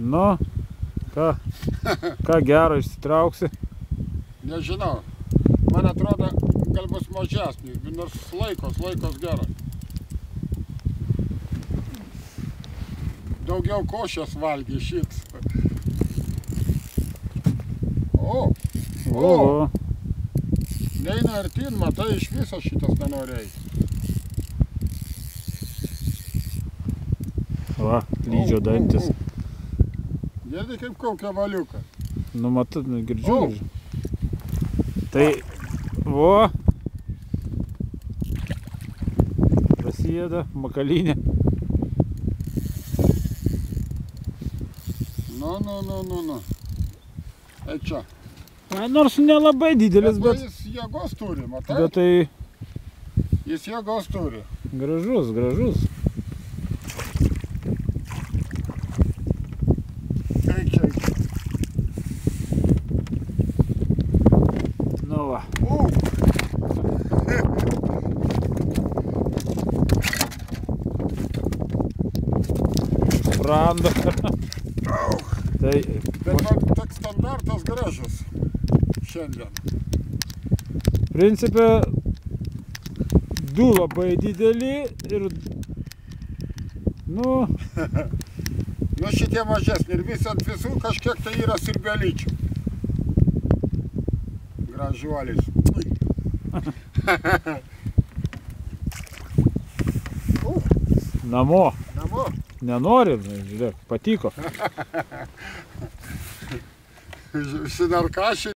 Nu, ką gero išsitrauksi? Nežinau. Man atrodo, gal bus mažesnis, nors laikos geras. Daugiau košės valgy šiks. O! Neina artin, matai, iš viso šitas nenori eiti. Va, lydžio dantis. Girdi kaip kokią valiuką. Nu, matai, girdžiu. Tai, vo. Prasideda makalynė. Nu. Eik čia. Nors nelabai didelis, bet... Jis jėgos turi, matai? Bet tai... Jis jėgos turi. Gražus. Eik čia. Nu va. Sprando. Tai... Bet man toks standartas gražus šiandien. Principe, du labai dideli ir... Nu... Nu šitie mažesni ir ant visų kažkiek tai yra sirbelyčių. Gražuolis. Namo. Namo? Nenori, žiūrėk, patiko. Užsinarkašė.